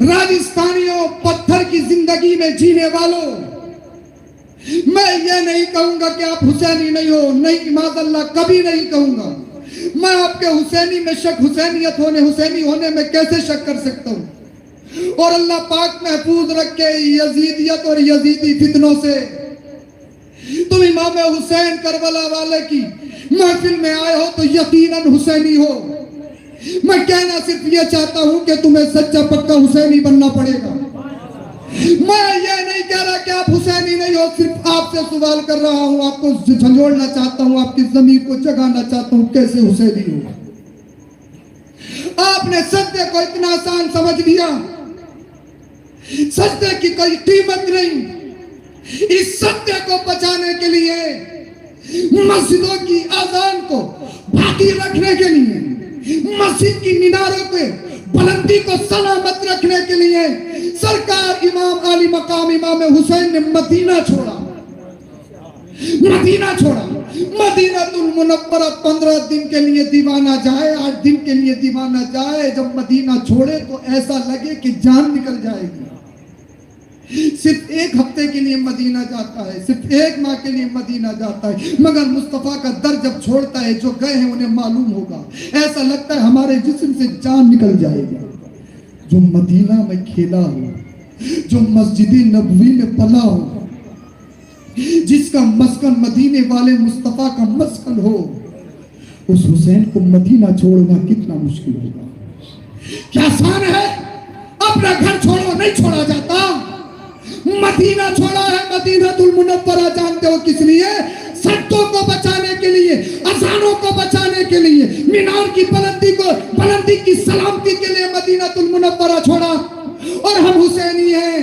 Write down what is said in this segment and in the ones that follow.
راجستھانیوں، پتھر کی زندگی میں جینے والوں، میں یہ نہیں کہوں گا کہ آپ حسینی نہیں ہو، نہیں معاذ اللہ کبھی نہیں کہوں گا. میں آپ کے حسینی میں شک، حسینیت ہونے، حسینی ہونے میں کیسے شک کر سکتا ہوں؟ اور اللہ پاک محفوظ رکھے یزیدیت اور یزیدی فتنوں سے. تم امام حسین کربلا والے کی محفل میں آئے ہو تو یقیناً حسینی ہو. میں کہنا صرف یہ چاہتا ہوں کہ تمہیں سچا پکا حسینی بننا پڑے گا. میں یہ نہیں کہہ رہا کہ آپ حسینی نہیں ہو، صرف آپ سے سوال کر رہا ہوں، آپ کو جھنجھوڑنا چاہتا ہوں، آپ کی ضمیر کو جگانا چاہتا ہوں. کیسے حسینی ہو؟ آپ نے سجدے کو اتنا آسان سمجھ لیا. سجدے کی کوئی قیمت نہیں. اس سجدے کو بچانے کے لیے، مسجدوں کی اذان کو باقی رکھنے کے لیے، مسجد کی میناروں پہ بلندی کو سلامت رکھنے کے لیے سرکار امام علی مقام امام حسین نے مدینہ چھوڑا. مدینہ چھوڑا. مدینہ المنورہ 15 دن کے لیے دیوانہ جائے، 8 دن کے لیے دیوانہ جائے، جب مدینہ چھوڑے تو ایسا لگے کہ جان نکل جائے گی. صرف 1 ہفتے کے لیے مدینہ جاتا ہے، صرف 1 ماہ کے لیے مدینہ جاتا ہے، مگر مصطفیٰ کا در جب چھوڑتا ہے، جو گئے ہیں انہیں معلوم ہوگا، ایسا لگتا ہے ہمارے جسم سے جان نکل جائے گی. جو مدینہ میں کھیلا ہو، جو مسجد نبوی میں پلا ہو، جس کا مسکن مدینے والے مصطفیٰ کا مسکن ہو، اس حسین کو مدینہ چھوڑنا کتنا مشکل ہوگا. کیا آسان ہے؟ اپنا گھر چھوڑو، نہیں چھوڑا جاتا. مدینہ چھوڑا ہے، مدینہ المنورہ جانتے ہو کس لیے؟ سڑکوں کو بچانے کے لیے، اذانوں کو بچانے کے لیے، مینار کی بلندی کی سلامتی کے لیے مدینہ المنورہ چھوڑا. اور ہم حسینی ہیں،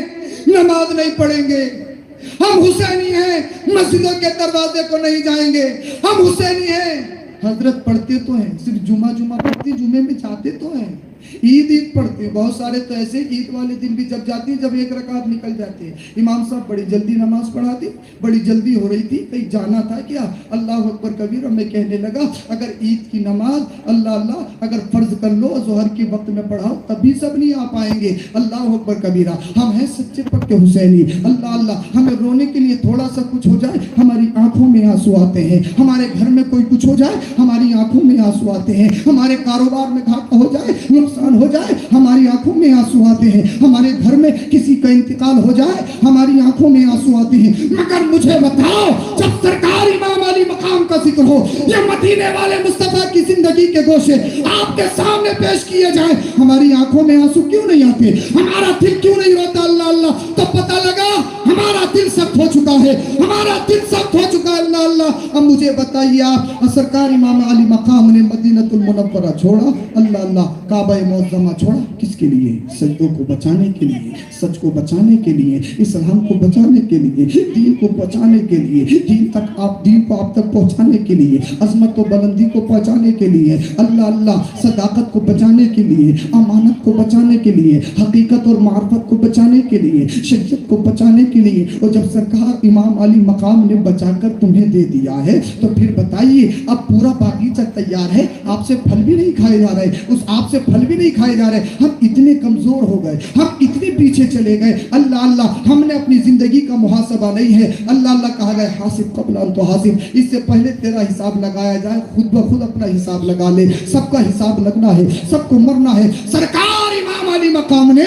نماز نہیں پڑھیں گے. ہم حسینی ہیں، مسجدوں کے دروازے کو نہیں جائیں گے. ہم حسینی ہیں، حضرت پڑھتے تو ہیں، صرف جمعہ پڑھتے، جمعے میں جاتے تو ہیں. عید پڑھتے، بہت سارے تو ایسے عید والے دن بھی جب جاتی، جب 1 رکعت نکل جاتے ہیں. امام صاحب بڑی جلدی نماز پڑھاتے، بڑی جلدی ہو رہی تھی، کہیں جانا تھا کیا؟ اللہ اکبر کبیرہ. میں کہنے لگا اگر عید کی نماز اللہ اگر فرض کر لو ظہر کے وقت میں پڑھاؤ تب بھی سب نہیں آ پائیں گے. اللہ اکبر کبیرہ. ہم ہیں سچے پکے حسینی. اللہ ہمیں رونے کے لیے تھوڑا سا کچھ ہو جائے ہماری آنکھوں میں آنسو آتے ہیں. ہمارے گھر میں کوئی کچھ ہو جائے ہماری آنکھوں میں آنسو آتے ہیں. ہمارے کاروبار میں گھاٹا ہو جائے، نقصان ہو جائے، ہماری آنکھوں میں آنسو آتے ہیں. ہمارے گھر میں کسی کا انتقال ہو جائے ہماری آنکھوں میں آنسو آتے ہیں. مگر مجھے بتاؤ، جب سرکار امام علی مقام کا ذکر ہو، یہ مدینے والے مصطفیٰ کی زندگی کے گوشے آپ کے سامنے پیش کیے جائیں، ہماری آنکھوں میں آنسو کیوں نہیں آتے؟ ہمارا دل کیوں نہیں روتا؟ اللہ تو پتہ لگا ہمارا دل سخت ہو چکا ہے، ہمارا دل سخت ہو چکا ہے. اللہ اب مجھے بتائیے آپ، سرکار امام علی مقام نے مدینہ المنورہ چھوڑا، اللہ کعبہ معظمہ چھوڑا کس کے لیے؟ سجدوں کو بچانے کے لیے، سچ کو بچانے کے لیے، اسلام کو بچانے کے لیے، دین کو بچانے کے لیے، دین کو آپ تک پہنچانے کے لیے، عظمت و بلندی کو پہنچانے کے لیے، اللہ صداقت کو بچانے کے لیے، امانت کو بچانے کے لیے، حقیقت اور معرفت کو بچانے کے لیے، شریعت کو بچانے کے لیے. اور جب سرکار امام علی مقام نے بچا کر تمہیں دے دیا ہے تو پھر بتائیے اب پورا باغیچہ تیار ہے، آپ سے پھل بھی نہیں کھائے جا رہے، آپ سے پھل بھی نہیں کھائے جا رہے. ہم اتنے کمزور ہو گئے، ہم اتنے پیچھے چلے گئے. اللہ ہم نے اپنی زندگی کا محاسبہ نہیں ہے. اللہ کہا گیا حاسب قبل ان تحاسب، اس سے پہلے تیرا حساب لگایا جائے، خود بخود اپنا حساب لگا لے. سب کا حساب لگنا ہے، سب کو مرنا ہے. سرکار امام علی مقام نے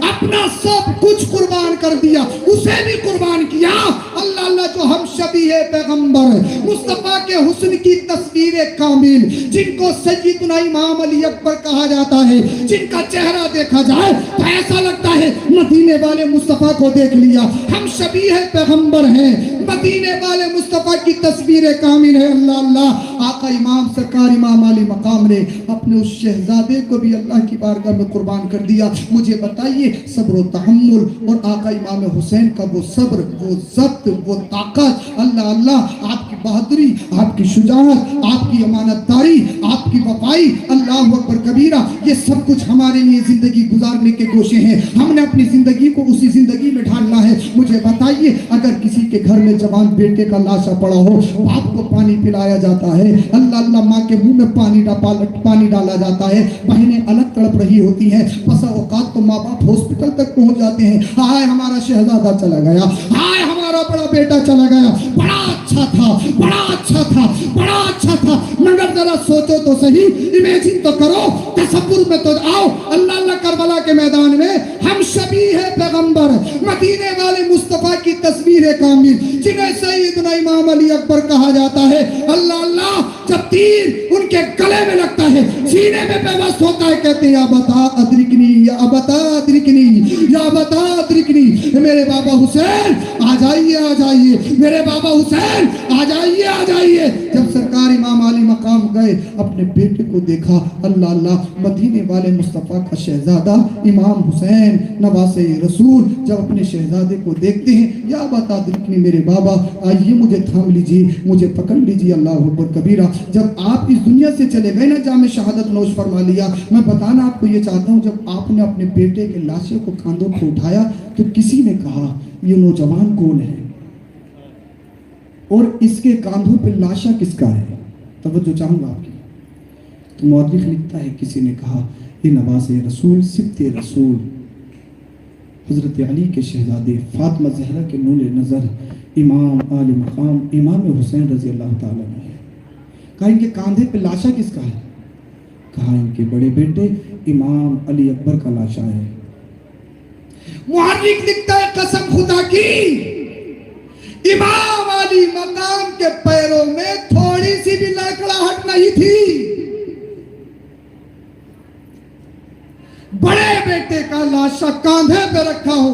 اپنا سب کچھ قربان کر دیا، اسے بھی قربان کیا. اللہ جو ہم شبیہ پیغمبر مصطفیٰ کے حسن کی تصویر کامل، جن کو سیدنا امام علی اکبر کہا جاتا ہے، جن کا چہرہ دیکھا جائے تو ایسا لگتا ہے مدینے والے مصطفیٰ کو دیکھ لیا. ہم شبیہ پیغمبر ہیں، مدینے والے مصطفیٰ کی تصویر کامل ہے. اللہ آقا امام سرکار امام علی مقام نے اپنے اس شہزادے کو بھی اللہ کی بارگاہ میں قربان کر دیا. مجھے بتائیے صبر و تحمل اور آقا امام حسین کا وہ صبر، وہ ضبط، وہ طاقت، اللہ آپ کی बहादुरी, आपकी शुजाअत, आपकी अमानतदारी, आपकी वफाई, अल्लाह अकबर कबीरा, ये सब कुछ हमारे लिए जिंदगी गुजारने के गोशे हैं। हमने अपनी जिंदगी को उसी जिंदगी में ढालना है। मुझे बताइए, अगर किसी के घर में जवान बेटे का लाशा पड़ा हो, बाप को पानी पिलाया जाता है, अल्लाह अल्लाह माँ के मुंह में पानी डाला जाता है, बहनें अलग तड़प रही होती हैं, बसा औकात तो माँ बाप हॉस्पिटल तक पहुंच जाते हैं, हाय हमारा शहजादा चला गया, हाय हमारा बड़ा बेटा चला गया, बड़ा अच्छा था, बड़ा अच्छा था, बड़ा अच्छा था। मगर जरा सोचो तो सही, इमेजिन तो करो, तसव्वुर में तो आओ। अल्लाह अल्लाह करबला के मैदान में हम शबी है पैगंबर, मदीने वाले मुस्तफा की तस्वीर है कामिल, जिन्हें सैयदना इमाम अली अकबर कहा जाता है। अल्लाह अल्लाह, जब तीर उनके गले में लगता है, सीने में बेबस होता है, कहते हैं या बता अदरिकनी, या बता अदरिकनी, या बता अदरिकनी, मेरे बाबा हुसैन आ जाइए, आ जाइए, मेरे बाबा हुसैन आ जाइए, आ जाइए। जब सरकार इमाम अली मकाम गए, अपने बेटे को देखा, अल्लाह अल्लाह, मदीने वाले मुस्तफ़ा का शहजादा इमाम हुसैन नवासे रसूल जब अपने शहजादे को देखते हैं, या बता अदरिकनी, मेरे बाबा आइए, मुझे थाम लीजिए, मुझे पकड़ लीजिए, अल्लाह अकबर कबीरा। जब आप इस दुनिया से चले गए ना, जामे शहादत नोश फरमा लिया, मैं बताना आपको ये चाहता हूँ, जब आपने अपने बेटे के लाशे को कांधों पर उठाया तो किसी ने कहा ये नौजवान कौन है और इसके कांधों पे लाशा किसका है? तवज्जो चाहूंगा आपकी। तो मौलिक लिखता है, किसी ने कहा ये नवासे रसूल, सिब्ते रसूल, हजरत अली के शहजादे, फातिमा ज़हरा के नूरे नज़र, इमाम आले मकाम इमाम हुसैन रजी अल्लाह ताला अन्हु है। कहा इनके कांधे पे लाशा किसका है? कहा इनके बड़े बेटे इमाम अली अकबर का लाशा है। मुहर्रिक लिखता है, कसम खुदा की, इमाम अली मकाम के पैरों में थोड़ी सी भी लड़खड़ाहट नहीं थी। बड़े बेटे का लाशा कांधे पे रखा हो,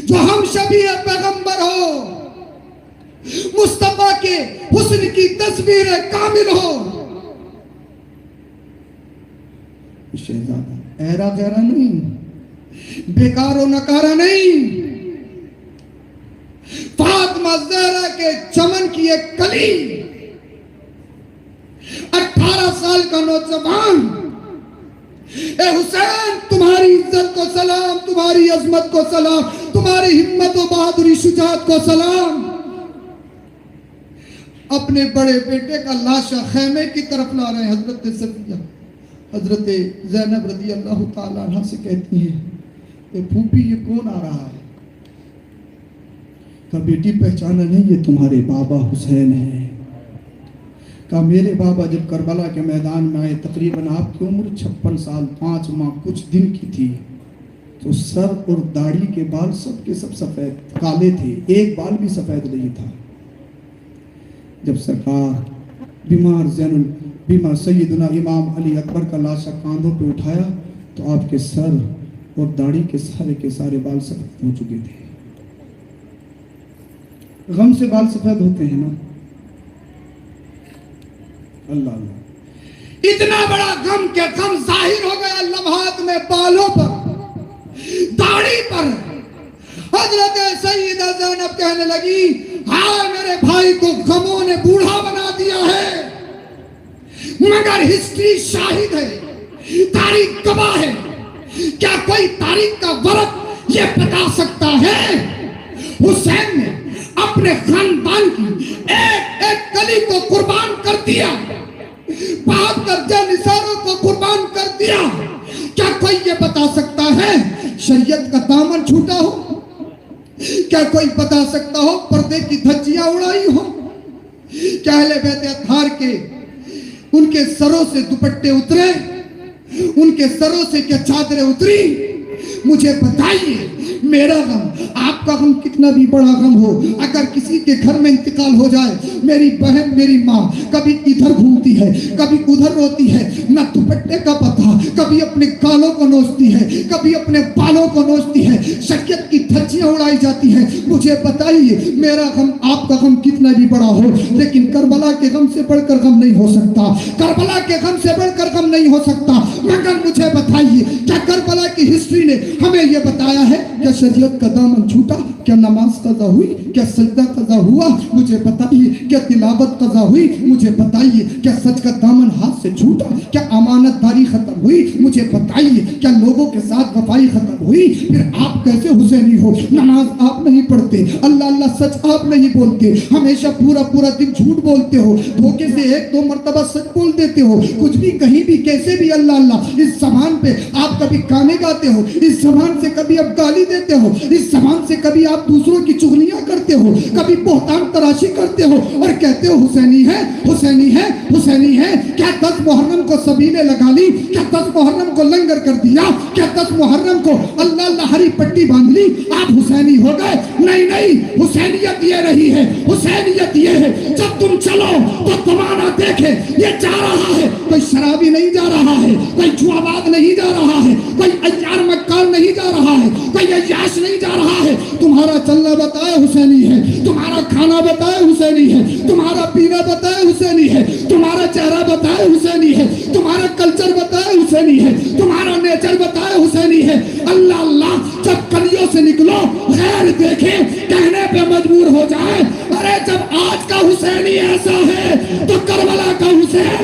जो हम शबीह पैगंबर हो, मुस्तफा के हुस्न की तस्वीर कामिल हो, शहजादा ऐरा गैरा नहीं, बेकारो नकारा नहीं, फातिमा ज़हरा के चमन की एक कली, 18 साल का नौजवान, ए हुसैन तुम्हारी इज्जत को सलाम, तुम्हारी अजमत को सलाम, तुम्हारी हिम्मत और बहादुरी शुजाअत को सलाम। अपने बड़े बेटे का लाशा खैमे की तरफ ला रहे हैं। हजरत सफिया, हजरत ज़ैनब रज़ी अल्लाह ताला अन्हा से कहती है, ए फूफी ये कौन आ रहा है? कहा बेटी पहचाना नहीं, ये तुम्हारे बाबा हुसैन हैं। कहा मेरे बाबा जब करबला के मैदान में आए, तकरीबन आपकी उम्र 56 साल 5 माह कुछ दिन की थी, तो सर और दाढ़ी के बाल सब के सब सफ़ेद काले थे, एक बाल भी सफ़ेद नहीं था। जब सरकार बीमार सैयदना इमाम अली अकबर का लाशा कांधों पे उठाया, तो आपके सर और दाढ़ी के सारे बाल सफ़ेद हो चुके थे। गम से बाल सफ़ेद होते हैं ना, अल्लाह अल्लाह, इतना बड़ा गम के गम जाहिर हो गया लम्हात में, बालों पर, दाढ़ी पर। हजरत सैयदा ज़ैनब कहने लगी, हाँ मेरे भाई को गमों ने बूढ़ा बना दिया है, मगर हिस्ट्री शाहिद है, तारीख गवाह है। क्या कोई तारीख का वरक ये बता सकता है हुसैन ने अपने खानदान की एक एक कली को कुर्बान कर दिया, 72 जानिसारों को कुर्बान कर दिया? क्या कोई ये बता सकता है शरीयत का दामन छूटा हो? क्या कोई बता सकता हो पर्दे की धज्जियां उड़ाई हो? क्या अहले बैत अत्हार के उनके सरों से दुपट्टे उतरे, उनके सरों से क्या चादरें उतरी? मुझे बताइए, मेरा गम, आपका गम कितना भी बड़ा गम हो, अगर किसी के घर में इंतकाल हो जाए, मेरी बहन मेरी माँ कभी इधर घूमती है, कभी उधर रोती है, न दुपट्टे का पता, कभी अपने गालों को नोचती है, कभी अपने बालों को नोचती है, शरीयत की धज्जियां उड़ाई जाती है। मुझे बताइए, मेरा गम आपका गम कितना भी बड़ा हो, लेकिन करबला के गम से बढ़कर गम नहीं हो सकता, करबला के गम से बढ़कर गम नहीं हो सकता। मगर मुझे बताइए, क्या करबला की हिस्ट्री ने हमें ये बताया है क्या शरीयत का दामन छूटा, क्या नमाज कज़ा हुई, क्या सजदा कज़ा हुआ, मुझे बताइए, क्या तिलावत कज़ा हुई, मुझे बताइए, क्या सच का दामन हाथ से छूटा, क्या अमानतदारी खत्म हुई, मुझे बताइए, क्या लोगों के साथ वफाई खत्म हुई। फिर आप कैसे हुसैनी हो? नमाज आप नहीं पढ़ते, अल्लाह अल्लाह सच आप नहीं बोलते, हमेशा पूरा पूरा दिन झूठ बोलते हो, धोखे से एक दो मर्तबा सच बोल देते हो, कुछ भी कहीं भी कैसे भी अल्लाह अल्लाह। इस ज़बान पे आप कभी गाने गाते हो, इस ज़बान से कभी आप गाली देते हो, इस ज़बान से कभी आप दूसरों की चुगलियां करते हो, कभी बोहतान तराशी करते हो और कहते हो हुसैनी है, हुसैनी है, हुसैनी है। क्या 10 मुहर्रम को सबीले लगा ली, क्या 10 मुहर्रम को लंगर कर दिया, क्या 10 मुहर्रम को अल्लाह अल्लाह हरी पट्टी बांध ली, आप हुसैनी हो गए? नहीं नहीं, हुसैनियत ये रही है, हुसैनियत ये है जब तुम चलो तो जमाना देखे ये जा रहा है, कोई शराबी नहीं जा रहा है, कोई जुआबाज नहीं जा रहा है, कोई अय्यार मक्कार नहीं जा रहा है, कोई अय्याश नहीं जा रहा है। तुम्हारा चलना बताए हुसैनी है, तुम्हारा खाना बताए हुसैनी है, तुम्हारा पीना बताए हुसैनी है, तुम्हारा चेहरा बताए हुसैनी है, तुम्हारा कल्चर बताए हुसैनी है, तुम्हारा नेचर बताए हुसैनी है। अल्लाह अल्लाह जब कलियों से निकलो गैर देखे कहने पे मजबूर हो जाए, अरे जब आज का हुसैनी ऐसा है तो करबला का हुसैन